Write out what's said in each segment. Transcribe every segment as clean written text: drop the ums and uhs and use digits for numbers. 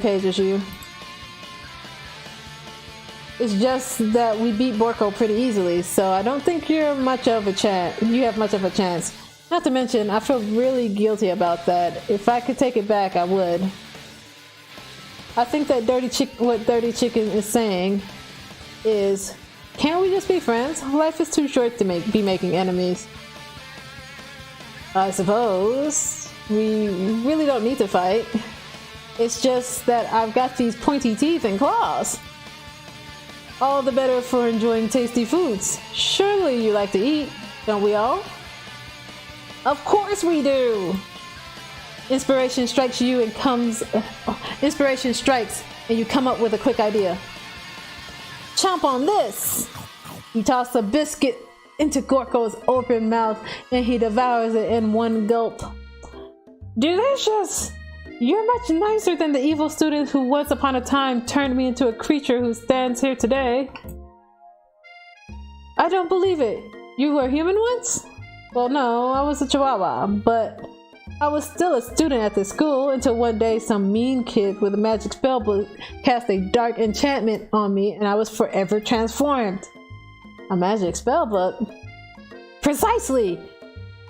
page as you. It's just that we beat Borko pretty easily, so I don't think you're much of a chance. You have much of a chance. Not to mention, I feel really guilty about that. If I could take it back, I would. I think that what Dirty Chicken is saying is, can't we just be friends? Life is too short to be making enemies. I suppose we really don't need to fight. It's just that I've got these pointy teeth and claws. All the better for enjoying tasty foods. Surely you like to eat, don't we all? Of course we do! Inspiration strikes you and inspiration strikes and you come up with a quick idea. Chomp on this! You toss a biscuit into Gorko's open mouth and he devours it in one gulp. Delicious! You're much nicer than the evil student who once upon a time turned me into a creature who stands here today. I don't believe it. You were human once? Well, no, I was a chihuahua, but I was still a student at this school until one day some mean kid with a magic spell book cast a dark enchantment on me and I was forever transformed. A magic spell book? Precisely!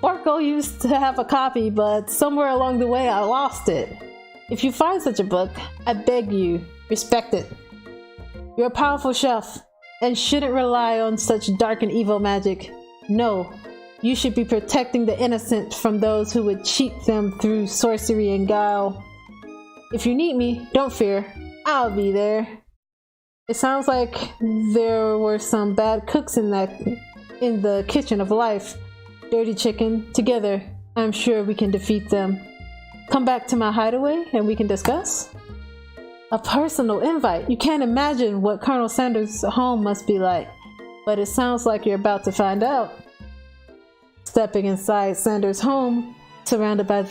Borko used to have a copy, but somewhere along the way I lost it. If you find such a book, I beg you, respect it. You're a powerful chef, and shouldn't rely on such dark and evil magic. No, you should be protecting the innocent from those who would cheat them through sorcery and guile. If you need me, don't fear, I'll be there. It sounds like there were some bad cooks in the kitchen of life. Dirty Chicken, together, I'm sure we can defeat them. Come back to my hideaway and we can discuss? A personal invite. You can't imagine what Colonel Sanders' home must be like, but it sounds like you're about to find out. Stepping inside Sanders' home, surrounded by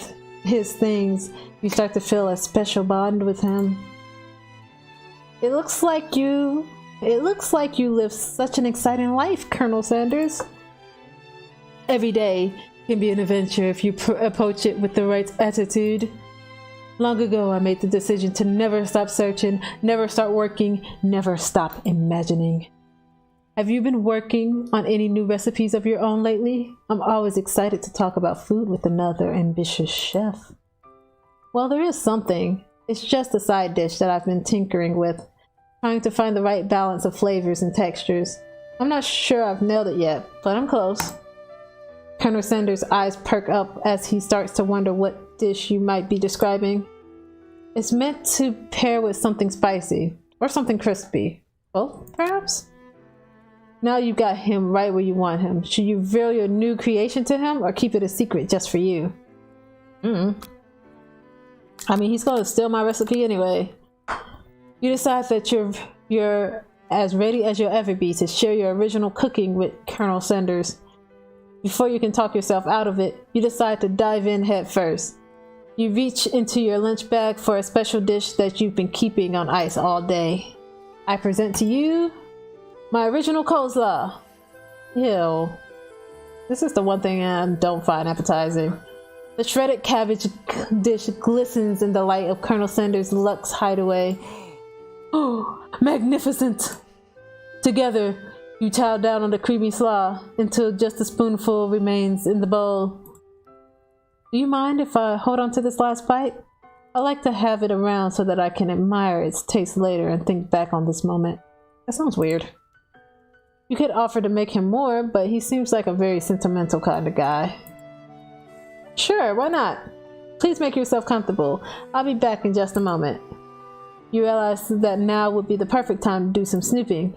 his things, you start to feel a special bond with him. It looks like you live such an exciting life, Colonel Sanders. Every day can be an adventure if you approach it with the right attitude. Long ago, I made the decision to never stop searching, never start working, never stop imagining. Have you been working on any new recipes of your own lately? I'm always excited to talk about food with another ambitious chef. Well, there is something. It's just a side dish that I've been tinkering with, trying to find the right balance of flavors and textures. I'm not sure I've nailed it yet, but I'm close. Colonel Sanders' eyes perk up as he starts to wonder what dish you might be describing. It's meant to pair with something spicy, or something crispy. Both, perhaps? Now you've got him right where you want him. Should you reveal your new creation to him, or keep it a secret just for you? I mean, he's gonna steal my recipe anyway. You decide that you're as ready as you'll ever be to share your original cooking with Colonel Sanders. Before you can talk yourself out of it, you decide to dive in head first. You reach into your lunch bag for a special dish that you've been keeping on ice all day. I present to you my original coleslaw. Ew. This is the one thing I don't find appetizing. The shredded cabbage dish glistens in the light of Colonel Sanders' luxe hideaway. Oh, magnificent! Together, you chow down on the creamy slaw until just a spoonful remains in the bowl. Do you mind if I hold on to this last bite? I like to have it around so that I can admire its taste later and think back on this moment. That sounds weird. You could offer to make him more, but he seems like a very sentimental kind of guy. Sure, why not? Please make yourself comfortable. I'll be back in just a moment. You realize that now would be the perfect time to do some snooping.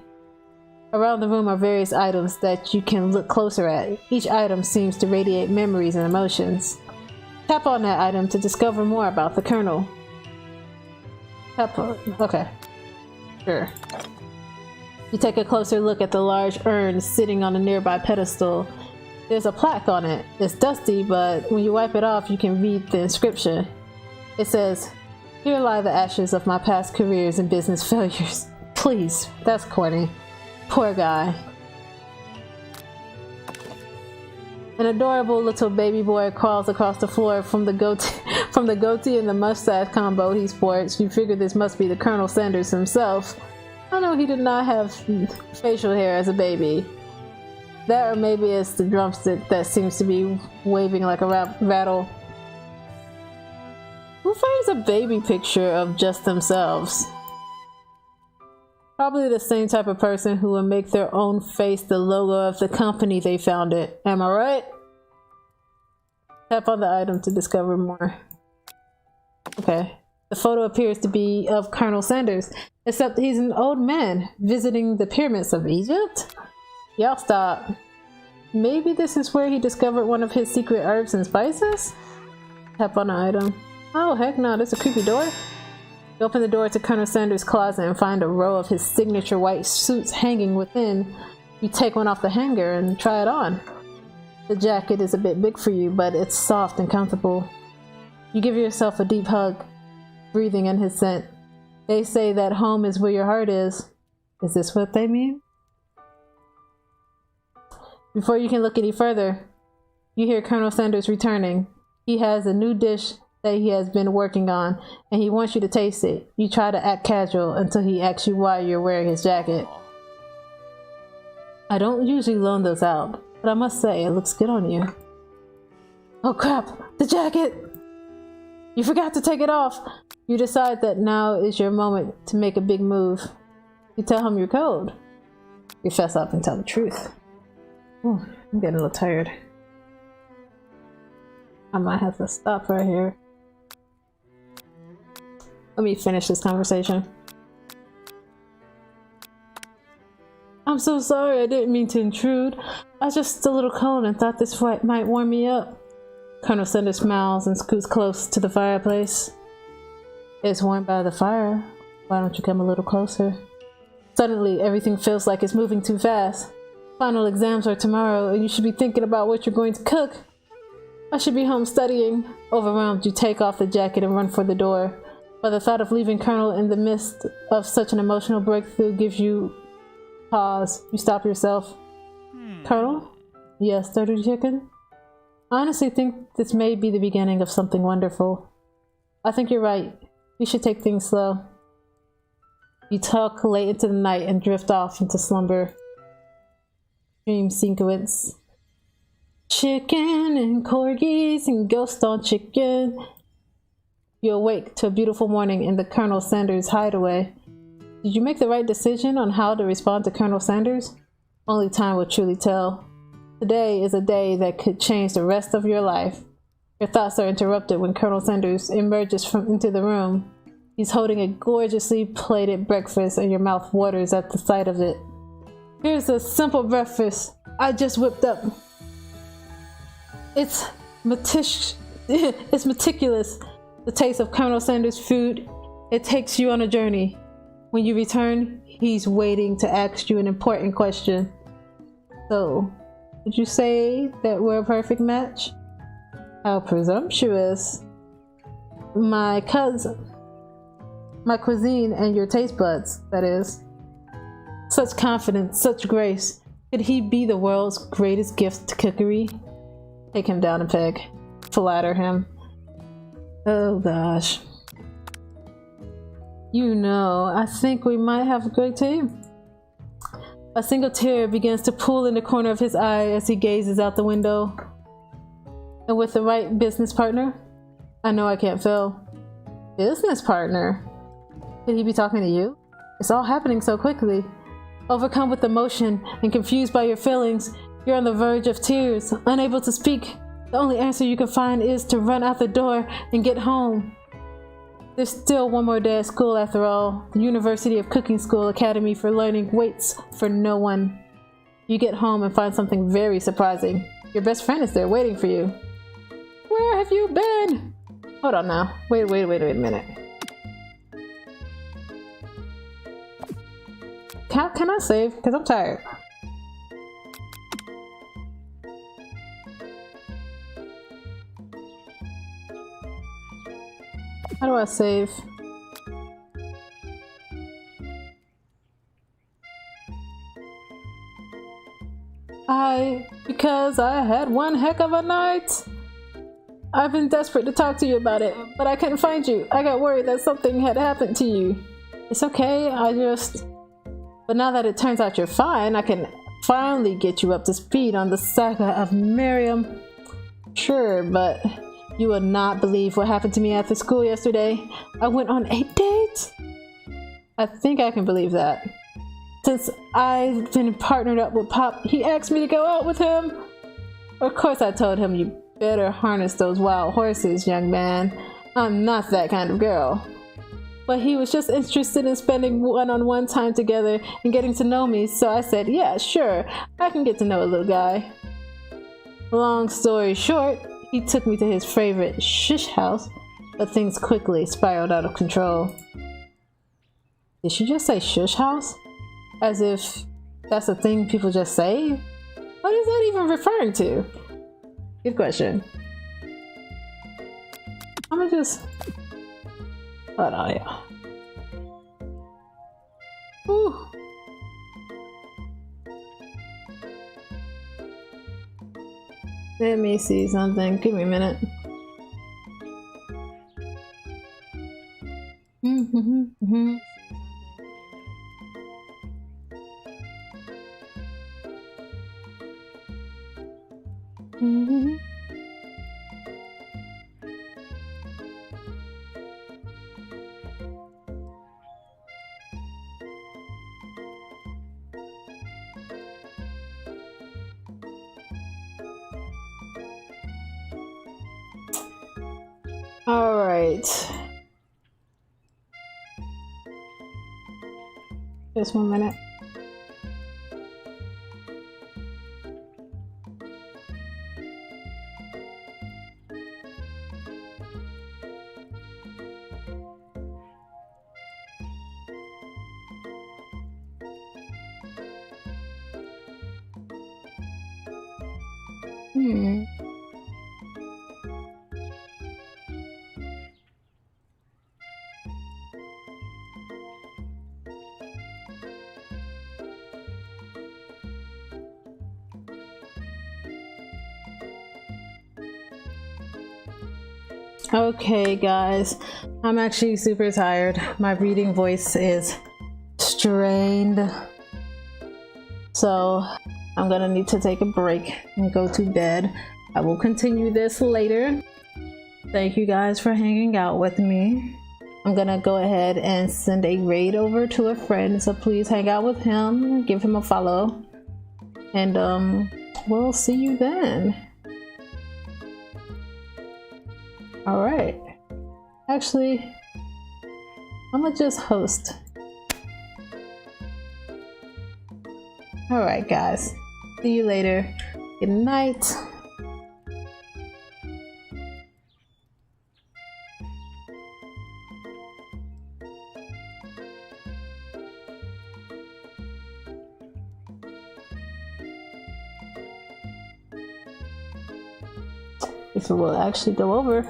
Around the room are various items that you can look closer at. Each item seems to radiate memories and emotions. Tap on that item to discover more about the Colonel. Tap on... okay. Sure. You take a closer look at the large urn sitting on a nearby pedestal. There's a plaque on it. It's dusty, but when you wipe it off, you can read the inscription. It says, "Here lie the ashes of my past careers and business failures." Please, that's corny. Poor guy. An adorable little baby boy crawls across the floor from the From the goatee and the mustache combo he sports, you figure this must be the Colonel Sanders himself. I know he did not have facial hair as a baby. That or maybe it's the drumstick that seems to be waving like a rattle. Who frames a baby picture of just themselves? Probably the same type of person who will make their own face the logo of the company they founded. Am I right? Tap on the item to discover more. Okay. The photo appears to be of Colonel Sanders, except he's an old man visiting the pyramids of Egypt? Y'all stop. Maybe this is where he discovered one of his secret herbs and spices? Tap on the item. Oh, heck no, there's a creepy door. You open the door to Colonel Sanders' closet and find a row of his signature white suits hanging within. You take one off the hanger and try it on. The jacket is a bit big for you, but it's soft and comfortable. You give yourself a deep hug, breathing in his scent. They say that home is where your heart is. Is this what they mean? Before you can look any further, you hear Colonel Sanders returning. He has a new dish that he has been working on, and he wants you to taste it. You try to act casual until he asks you why you're wearing his jacket. I don't usually loan those out, but I must say, it looks good on you. Oh crap! The jacket! You forgot to take it off! You decide that now is your moment to make a big move. You tell him your code. You fess up and tell the truth. Ooh, I'm getting a little tired. I might have to stop right here. Let me finish this conversation. I'm so sorry, I didn't mean to intrude. I was just a little cold and thought this fight might warm me up. Colonel Sanders smiles and scoots close to the fireplace. It's warmed by the fire. Why don't you come a little closer? Suddenly, everything feels like it's moving too fast. Final exams are tomorrow, and you should be thinking about what you're going to cook. I should be home studying. Overwhelmed, you take off the jacket and run for the door. But the thought of leaving Colonel in the midst of such an emotional breakthrough gives you pause. You stop yourself. Colonel? Yes, Dirty Chicken? I honestly think this may be the beginning of something wonderful. I think you're right. We should take things slow. You talk late into the night and drift off into slumber. Dream sequence. Chicken and corgis and ghost on chicken. You awake to a beautiful morning in the Colonel Sanders hideaway. Did you make the right decision on how to respond to Colonel Sanders? Only time will truly tell. Today is a day that could change the rest of your life. Your thoughts are interrupted when Colonel Sanders emerges into the room. He's holding a gorgeously plated breakfast and your mouth waters at the sight of it. Here's a simple breakfast I just whipped up. It's meticulous. The taste of Colonel Sanders' food, it takes you on a journey. When you return, he's waiting to ask you an important question. So, would you say that we're a perfect match? How presumptuous. My cuisine and your taste buds, that is. Such confidence, such grace. Could he be the world's greatest gift to cookery? Take him down a peg. Flatter him. Oh gosh. You know, I think we might have a great team. A single tear begins to pool in the corner of his eye as he gazes out the window. And with the right business partner, I know I can't fail. Business partner? Could he be talking to you? It's all happening so quickly. Overcome with emotion and confused by your feelings, you're on the verge of tears, unable to speak. The only answer you can find is to run out the door and get home. There's still one more day at school after all. The University of Cooking School Academy for Learning waits for no one. You get home and find something very surprising. Your best friend is there waiting for you. Where have you been? Hold on now. Wait a minute. Can I save? Because I'm tired. How do I save? Because I had one heck of a night. I've been desperate to talk to you about it, but I couldn't find you. I got worried that something had happened to you. It's okay, But now that it turns out you're fine, I can finally get you up to speed on the saga of Miriam. Sure, but you would not believe what happened to me after school yesterday. I went on a date. I think I can believe that. Since I've been partnered up with Pop, he asked me to go out with him. Of course I told him, you better harness those wild horses, young man. I'm not that kind of girl. But he was just interested in spending one-on-one time together and getting to know me, so I said, yeah, sure, I can get to know a little guy. Long story short, he took me to his favorite shush house, but things quickly spiraled out of control. Did she just say shush house? As if that's a thing people just say? What is that even referring to? Good question. I'm gonna just... Hold on, yeah. Whew. Let me see something. Give me a minute. All right. Just 1 minute. Okay guys, I'm actually super tired. My reading voice is strained. So I'm gonna need to take a break and go to bed. I will continue this later. Thank you guys for hanging out with me. I'm gonna go ahead and send a raid over to a friend, so please hang out with him, give him a follow, and we'll see you then. Alright. Actually, I'm gonna just host. Alright guys, see you later. Good night. If it will actually go over.